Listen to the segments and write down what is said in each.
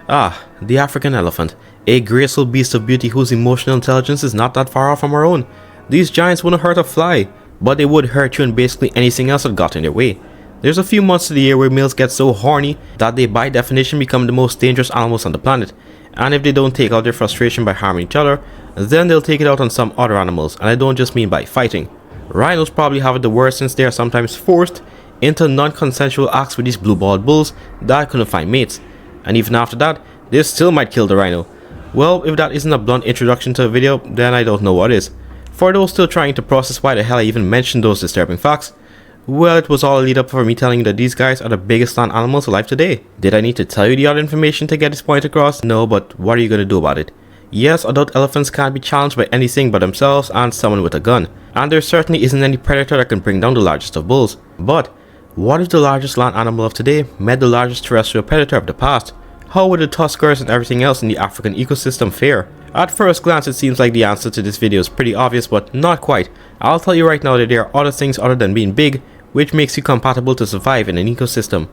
Ah, the African elephant, a graceful beast of beauty whose emotional intelligence is not that far off from our own. These giants wouldn't hurt a fly, but they would hurt you and basically anything else that got in their way. There's a few months of the year where males get so horny that they by definition become the most dangerous animals on the planet, and if they don't take out their frustration by harming each other, then they'll take it out on some other animals, and I don't just mean by fighting. Rhinos probably have it the worst since they are sometimes forced into non-consensual acts with these blue-balled bulls that couldn't find mates, and even after that, they still might kill the rhino. Well, if that isn't a blunt introduction to the video, then I don't know what is. For those still trying to process why the hell I even mentioned those disturbing facts, well, it was all a lead up for me telling you that these guys are the biggest land animals alive today. Did I need to tell you the other information to get this point across? No, but what are you going to do about it? Yes, adult elephants can't be challenged by anything but themselves and someone with a gun, and there certainly isn't any predator that can bring down the largest of bulls. But what if the largest land animal of today met the largest terrestrial predator of the past? How would the tuskers and everything else in the African ecosystem fare? At first glance, it seems like the answer to this video is pretty obvious, but not quite. I'll tell you right now that there are other things other than being big which makes you compatible to survive in an ecosystem.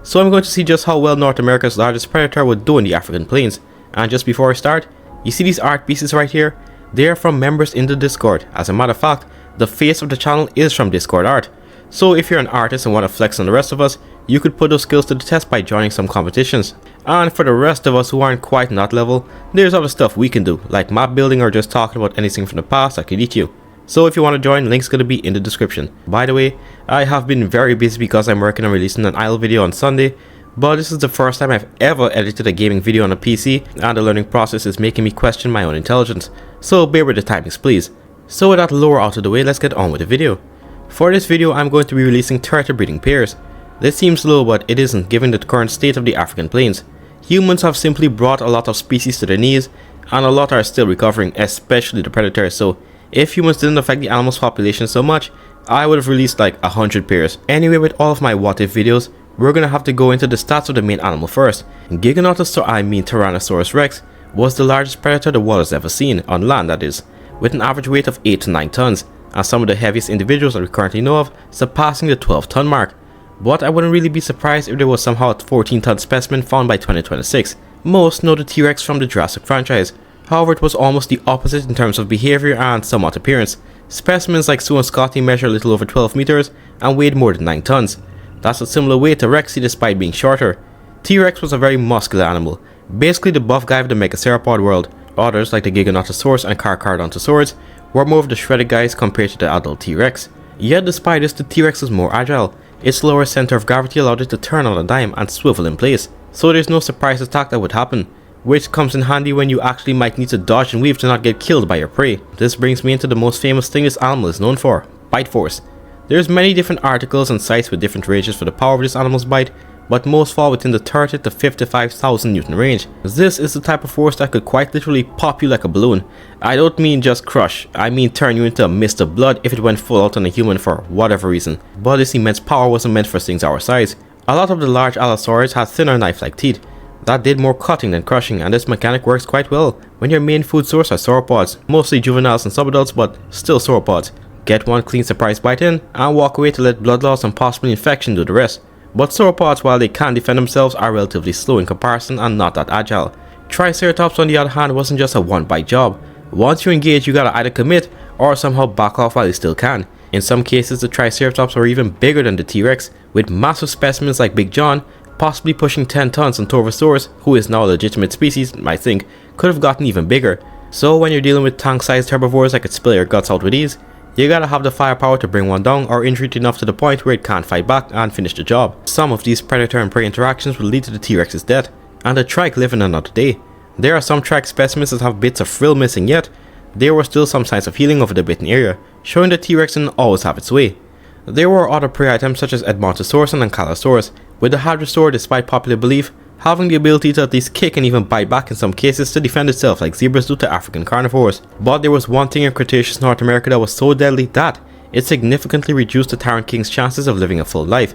So I'm going to see just how well North America's largest predator would do in the African plains. And just before I start, you see these art pieces right here? They are from members in the Discord. As a matter of fact, the face of the channel is from Discord art. So if you're an artist and want to flex on the rest of us, you could put those skills to the test by joining some competitions. And for the rest of us who aren't quite in that level, there's other stuff we can do, like map building or just talking about anything from the past that could eat you. So if you want to join, link's going to be in the description. By the way, I have been very busy because I'm working on releasing an idle video on Sunday, but this is the first time I've ever edited a gaming video on a PC, and the learning process is making me question my own intelligence, so bear with the timings please. So with that lore out of the way, let's get on with the video. For this video, I'm going to be releasing turtle breeding pairs. This seems low, but it isn't given the current state of the African plains. Humans have simply brought a lot of species to their knees, and a lot are still recovering, especially the predators, so if humans didn't affect the animal's population so much, I would have released like 100 pairs. Anyway, with all of my what if videos, we're gonna have to go into the stats of the main animal first. Tyrannosaurus rex was the largest predator the world has ever seen, on land that is, with an average weight of 8 to 9 tons, and some of the heaviest individuals that we currently know of surpassing the 12-ton mark. But I wouldn't really be surprised if there was somehow a 14-ton specimen found by 2026. Most know the T-Rex from the Jurassic franchise. However, it was almost the opposite in terms of behavior and somewhat appearance. Specimens like Sue and Scotty measure a little over 12 meters and weighed more than 9 tons. That's a similar weight to Rexy despite being shorter. T-Rex was a very muscular animal, basically the buff guy of the Megaceropod world. Others like the Giganotosaurus and Carcharodontosaurus were more of the shredded guys compared to the adult T-Rex. Yet despite this, the T-Rex was more agile. Its lower center of gravity allowed it to turn on a dime and swivel in place, so there's no surprise attack that would happen, which comes in handy when you actually might need to dodge and weave to not get killed by your prey. This brings me into the most famous thing this animal is known for, bite force. There's many different articles and sites with different ranges for the power of this animal's bite, but most fall within the 30 to 55,000 Newton range. This is the type of force that could quite literally pop you like a balloon. I don't mean just crush, I mean turn you into a mist of blood if it went full out on a human for whatever reason. But this immense power wasn't meant for things our size. A lot of the large allosaurids had thinner knife-like teeth that did more cutting than crushing, and this mechanic works quite well when your main food source are sauropods, mostly juveniles and subadults, but still sauropods. Get one clean surprise bite in and walk away to let blood loss and possibly infection do the rest. But sauropods, while they can defend themselves, are relatively slow in comparison and not that agile. Triceratops on the other hand wasn't just a one bite job. Once you engage, you gotta either commit or somehow back off while you still can. In some cases, the Triceratops were even bigger than the T-Rex, with massive specimens like Big John possibly pushing 10 tons, and Torvosaurus, who is now a legitimate species, I think, could have gotten even bigger. So when you're dealing with tank-sized herbivores that could spill your guts out with ease, you gotta have the firepower to bring one down or injure it enough to the point where it can't fight back and finish the job. Some of these predator and prey interactions will lead to the T-Rex's death, and the trike living another day. There are some trike specimens that have bits of frill missing, yet there were still some signs of healing over the bitten area, showing that T-Rex didn't always have its way. There were other prey items such as Edmontosaurus and Ankylosaurus, with the hadrosaur, despite popular belief, having the ability to at least kick and even bite back in some cases to defend itself like zebras do to African carnivores. But there was one thing in Cretaceous North America that was so deadly that it significantly reduced the Tyrant King's chances of living a full life.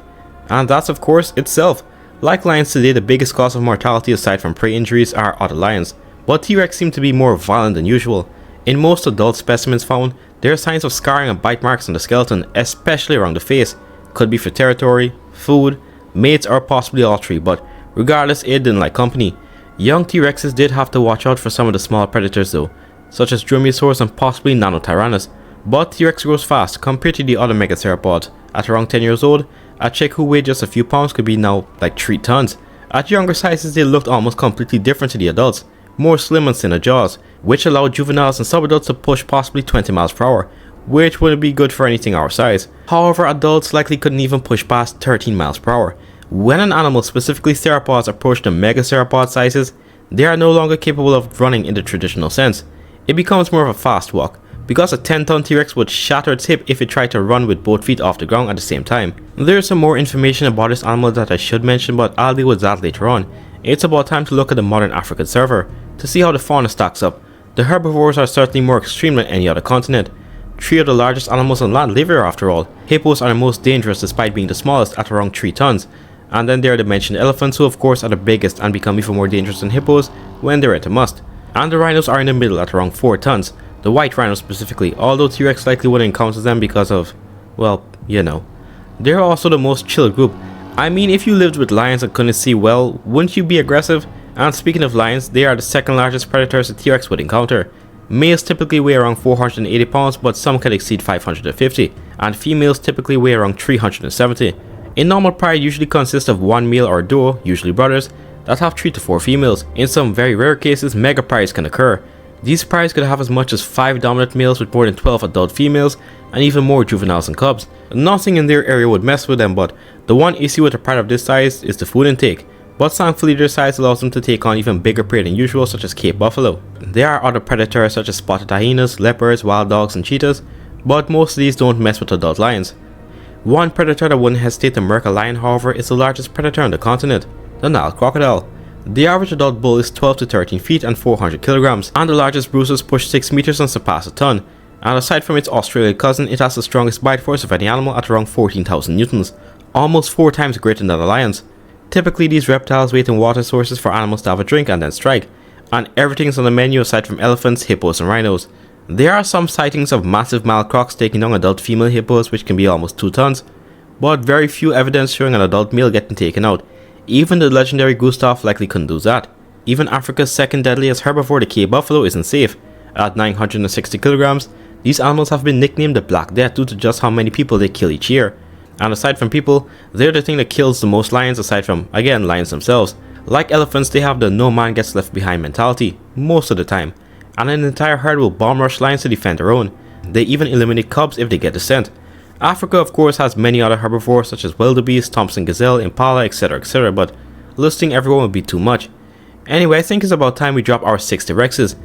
And that's of course itself. Like lions today, the biggest cause of mortality aside from prey injuries are other lions, but T-Rex seemed to be more violent than usual. In most adult specimens found, there are signs of scarring and bite marks on the skeleton, especially around the face. Could be for territory, food, mates, or possibly all three, but regardless, it didn't like company. Young T-Rexes did have to watch out for some of the small predators though, such as Dromaeosaurus and possibly Nanotyrannosaurus, but T-Rex grows fast compared to the other megaceropods. At around 10 years old, a chick who weighed just a few pounds could be now like 3 tons. At younger sizes they looked almost completely different to the adults, more slim and thinner jaws, which allowed juveniles and subadults to push possibly 20 miles per hour, which wouldn't be good for anything our size. However, adults likely couldn't even push past 13 miles per hour. When an animal, specifically theropods, approach the megaceropod sizes, they are no longer capable of running in the traditional sense. It becomes more of a fast walk, because a 10-ton T-Rex would shatter its hip if it tried to run with both feet off the ground at the same time. There's some more information about this animal that I should mention, but I'll deal with that later on. It's about time to look at the modern African server, to see how the fauna stacks up. The herbivores are certainly more extreme than any other continent. 3 of the largest animals on land live here after all. Hippos are the most dangerous despite being the smallest at around 3 tons. And then there are the mentioned elephants, who of course are the biggest and become even more dangerous than hippos when they're at a must. And the rhinos are in the middle at around 4 tons. The white rhinos specifically, although T-Rex likely wouldn't encounter them because of, well, you know. They're also the most chill group. I mean, if you lived with lions and couldn't see well, wouldn't you be aggressive? And speaking of lions, they are the second largest predators a T-Rex would encounter. Males typically weigh around 480 pounds, but some can exceed 550, and females typically weigh around 370. A normal pride usually consists of one male or duo, usually brothers, that have 3 to 4 females. In some very rare cases, mega prides can occur. These prides could have as much as 5 dominant males with more than 12 adult females, and even more juveniles and cubs. Nothing in their area would mess with them, but the one issue with a pride of this size is the food intake. But thankfully their size allows them to take on even bigger prey than usual, such as Cape buffalo. There are other predators such as spotted hyenas, leopards, wild dogs and cheetahs, but most of these don't mess with adult lions. One predator that wouldn't hesitate to murk a lion, however, is the largest predator on the continent, the Nile crocodile. The average adult bull is 12 to 13 feet and 400 kilograms, and the largest bruises push 6 meters and surpass a ton. And aside from its Australian cousin, it has the strongest bite force of any animal at around 14,000 newtons, almost 4 times greater than the lions. Typically these reptiles wait in water sources for animals to have a drink and then strike, and everything's on the menu aside from elephants, hippos and rhinos. There are some sightings of massive male crocs taking down adult female hippos, which can be almost 2 tons, but very few evidence showing an adult male getting taken out. Even the legendary Gustav likely couldn't do that. Even Africa's second deadliest herbivore, the Cape buffalo, isn't safe. At 960 kilograms, these animals have been nicknamed the Black Death due to just how many people they kill each year. And aside from people, they're the thing that kills the most lions aside from, again, lions themselves. Like elephants, they have the no man gets left behind mentality, most of the time. And an entire herd will bomb rush lions to defend their own. They even eliminate cubs if they get the scent. Africa of course has many other herbivores such as wildebeest, Thompson gazelle, impala, etc, but listing everyone would be too much. Anyway, I think it's about time we drop our 6 T-Rexes.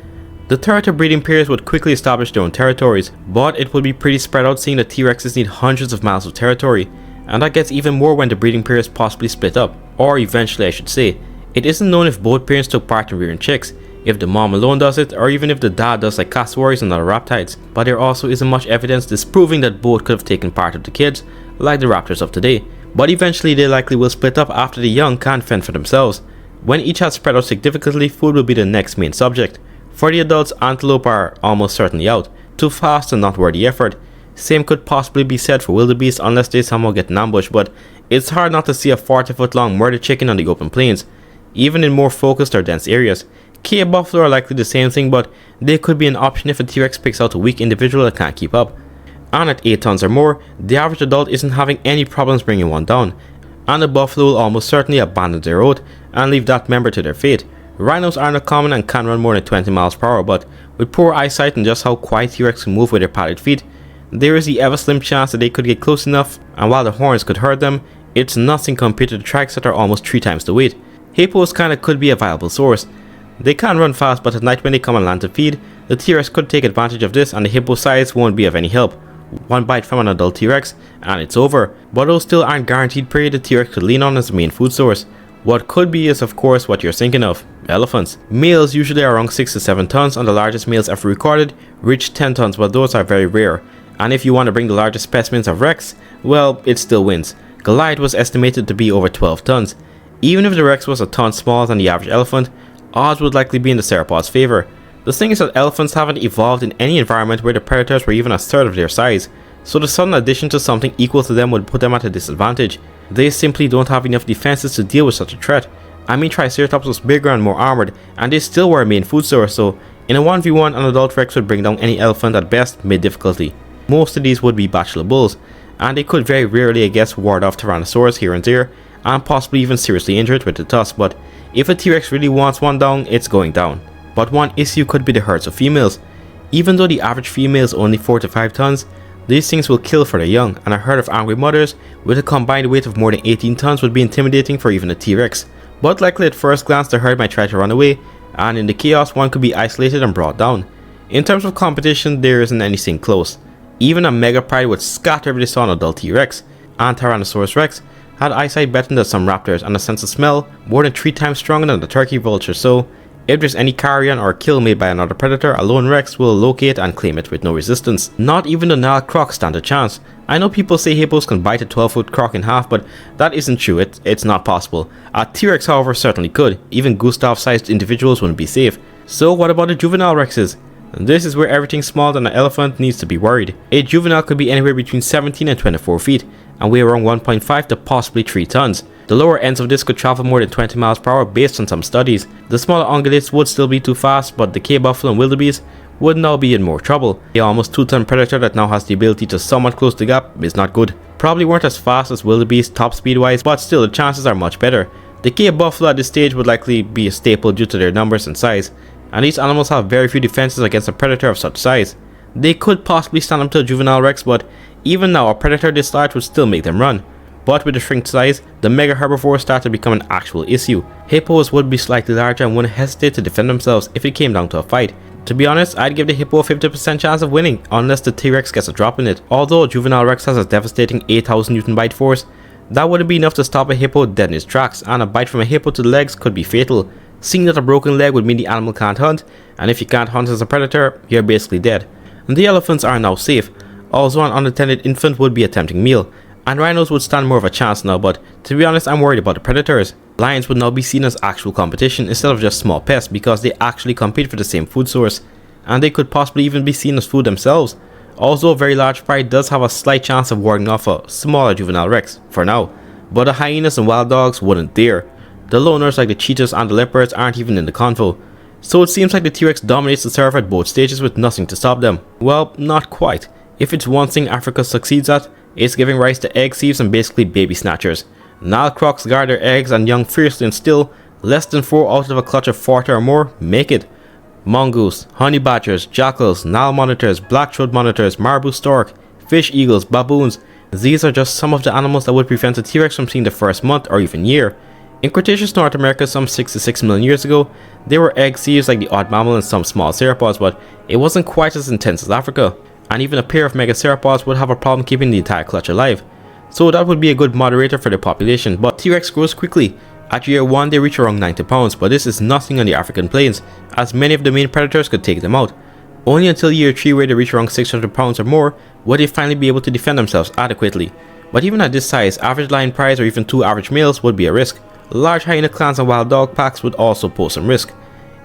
The territor breeding pairs would quickly establish their own territories, but it would be pretty spread out seeing that T-Rexes need hundreds of miles of territory, and that gets even more when the breeding pairs possibly split up, or eventually I should say. It isn't known if both parents took part in rearing chicks, if the mom alone does it, or even if the dad does like cassowaries and other riptides, but there also isn't much evidence disproving that both could have taken part of the kids, like the raptors of today. But eventually they likely will split up after the young can't fend for themselves. When each has spread out significantly, food will be the next main subject. For the adults, antelope are almost certainly out, too fast and not worth the effort. Same could possibly be said for wildebeest unless they somehow get an ambush, but it's hard not to see a 40-foot long murder chicken on the open plains, even in more focused or dense areas. Cape buffalo are likely the same thing, but they could be an option if a T-Rex picks out a weak individual that can't keep up. And at 8 tons or more, the average adult isn't having any problems bringing one down, and the buffalo will almost certainly abandon their oath and leave that member to their fate. Rhinos aren't uncommon and can run more than 20 miles per hour, but with poor eyesight and just how quiet T-Rex can move with their padded feet, there is the ever slim chance that they could get close enough, and while the horns could hurt them, it's nothing compared to the tracks that are almost 3 times the weight. Hippos kinda could be a viable source. They can run fast, but at night when they come on land to feed, the T-Rex could take advantage of this and the hippo size won't be of any help. One bite from an adult T-Rex and it's over, but those still aren't guaranteed prey the T-Rex could lean on as the main food source. What could be is of course what you're thinking of, elephants. Males usually are around 6 to 7 tons and the largest males ever recorded reach 10 tons, but those are very rare. And if you want to bring the largest specimens of Rex, well, it still wins. Goliath was estimated to be over 12 tons. Even if the Rex was a ton smaller than the average elephant, odds would likely be in the theropod's favor. The thing is that elephants haven't evolved in any environment where the predators were even a third of their size, so the sudden addition to something equal to them would put them at a disadvantage. They simply don't have enough defenses to deal with such a threat, I mean, Triceratops was bigger and more armored, and they still were a main food source, so in a 1v1 an adult Rex would bring down any elephant at best mid-difficulty. Most of these would be bachelor bulls, and they could very rarely, I guess, ward off Tyrannosaurus here and there, and possibly even seriously injure it with the tusk, but if a T-Rex really wants one down, it's going down. But one issue could be the herds of females. Even though the average female is only 4 to 5 tons, these things will kill for their young, and a herd of angry mothers with a combined weight of more than 18 tons would be intimidating for even a T-Rex. But likely at first glance the herd might try to run away, and in the chaos one could be isolated and brought down. In terms of competition, there isn't anything close. Even a mega pride would scatter if they saw an adult T-Rex, and Tyrannosaurus Rex had eyesight better than some raptors and a sense of smell more than 3 times stronger than the turkey vulture, so if there's any carrion or kill made by another predator, a lone Rex will locate and claim it with no resistance. Not even the Nile croc stand a chance. I know people say hippos can bite a 12-foot croc in half, but that isn't true, it's not possible. A T-Rex however certainly could, even Gustav-sized individuals wouldn't be safe. So what about the juvenile Rexes? This is where everything smaller than an elephant needs to be worried. A juvenile could be anywhere between 17 and 24 feet, and weigh around 1.5 to possibly 3 tons. The lower ends of this could travel more than 20 miles per hour based on some studies. The smaller ungulates would still be too fast, but the cave buffalo and wildebeest would now be in more trouble. The almost 2-ton predator that now has the ability to somewhat close the gap is not good. Probably weren't as fast as wildebeest top speed wise, but still the chances are much better. The cave buffalo at this stage would likely be a staple due to their numbers and size, and these animals have very few defenses against a predator of such size. They could possibly stand up to a juvenile Rex, but even now a predator this large would still make them run. But with the shrink size, the mega herbivores start to become an actual issue. Hippos would be slightly larger and wouldn't hesitate to defend themselves if it came down to a fight. To be honest, I'd give the hippo a 50% chance of winning, unless the T-Rex gets a drop in it. Although a juvenile Rex has a devastating 8,000 Newton bite force, that wouldn't be enough to stop a hippo dead in its tracks, and a bite from a hippo to the legs could be fatal. Seeing that a broken leg would mean the animal can't hunt, and if you can't hunt as a predator, you're basically dead. And the elephants are now safe, also an unattended infant would be a tempting meal. And rhinos would stand more of a chance now, but to be honest I'm worried about the predators. Lions would now be seen as actual competition instead of just small pests because they actually compete for the same food source, and they could possibly even be seen as food themselves. Also, a very large pride does have a slight chance of warding off a smaller juvenile Rex, for now, but the hyenas and wild dogs wouldn't dare. The loners like the cheetahs and the leopards aren't even in the convo. So it seems like the T-Rex dominates the surf at both stages with nothing to stop them. Well, not quite. If it's one thing Africa succeeds at, it's giving rise to egg thieves and basically baby snatchers. Nile crocs guard their eggs and young fiercely, and still, less than 4 out of a clutch of 40 or more make it. Mongoose, honey badgers, jackals, Nile monitors, black-throat monitors, marabou stork, fish eagles, baboons. These are just some of the animals that would prevent a T-Rex from seeing the first month or even year. In Cretaceous North America some 6 to 6 million years ago, there were egg thieves like the odd mammal and some small theropods, but it wasn't quite as intense as Africa. And even a pair of megaceropods would have a problem keeping the entire clutch alive. So that would be a good moderator for the population, but T-Rex grows quickly. At year 1 they reach around 90 pounds, but this is nothing on the African plains, as many of the main predators could take them out. Only until year 3 where they reach around 600 pounds or more, would they finally be able to defend themselves adequately. But even at this size, average lion prides or even 2 average males would be a risk. Large hyena clans and wild dog packs would also pose some risk.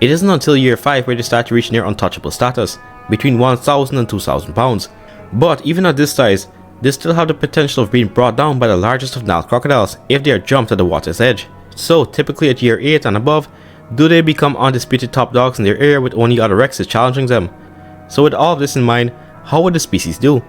It isn't until year 5 where they start to reach near untouchable status, between 1,000 and 2,000 pounds. But even at this size, they still have the potential of being brought down by the largest of Nile crocodiles if they are jumped at the water's edge. So typically at year 8 and above, do they become undisputed top dogs in their area with only other Rexes challenging them? So with all of this in mind, how would the species do?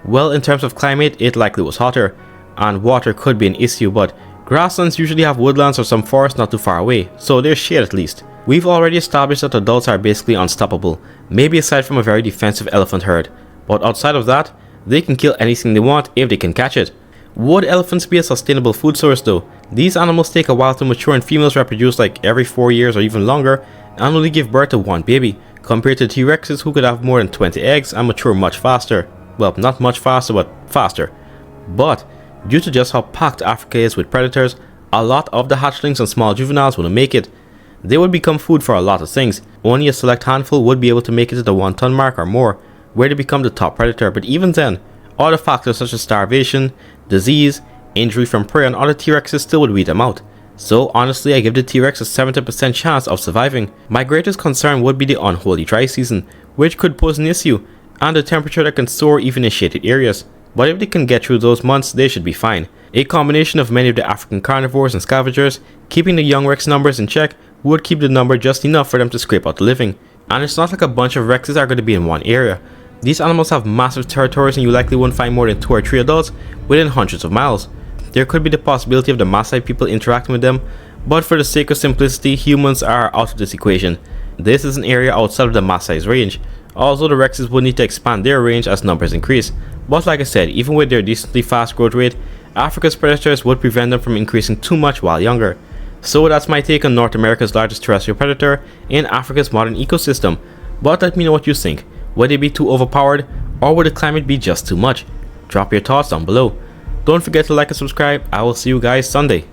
Well, in terms of climate, it likely was hotter, and water could be an issue, but grasslands usually have woodlands or some forest not too far away, so there's shade at least. We've already established that adults are basically unstoppable, maybe aside from a very defensive elephant herd, but outside of that, they can kill anything they want if they can catch it. Would elephants be a sustainable food source though? These animals take a while to mature and females reproduce like every 4 years or even longer and only give birth to 1 baby, compared to T-Rexes who could have more than 20 eggs and mature much faster. Well, not much faster, but faster. But due to just how packed Africa is with predators, a lot of the hatchlings and small juveniles wouldn't make it. They would become food for a lot of things. Only a select handful would be able to make it to the 1 ton mark or more, where they become the top predator, but even then, other factors such as starvation, disease, injury from prey and other T-Rexes still would weed them out. So honestly, I give the T-Rex a 70% chance of surviving. My greatest concern would be the unholy dry season, which could pose an issue, and the temperature that can soar even in shaded areas. But if they can get through those months, they should be fine. A combination of many of the African carnivores and scavengers keeping the young Rex numbers in check would keep the number just enough for them to scrape out the living. And it's not like a bunch of Rexes are going to be in one area. These animals have massive territories and you likely won't find more than 2 or 3 adults within hundreds of miles. There could be the possibility of the Maasai people interacting with them, but for the sake of simplicity, humans are out of this equation. This is an area outside of the Maasai's range. Also, the Rexes would need to expand their range as numbers increase. But like I said, even with their decently fast growth rate, Africa's predators would prevent them from increasing too much while younger. So that's my take on North America's largest terrestrial predator in Africa's modern ecosystem. But let me know what you think. Would they be too overpowered, or would the climate be just too much? Drop your thoughts down below. Don't forget to like and subscribe. I will see you guys Sunday.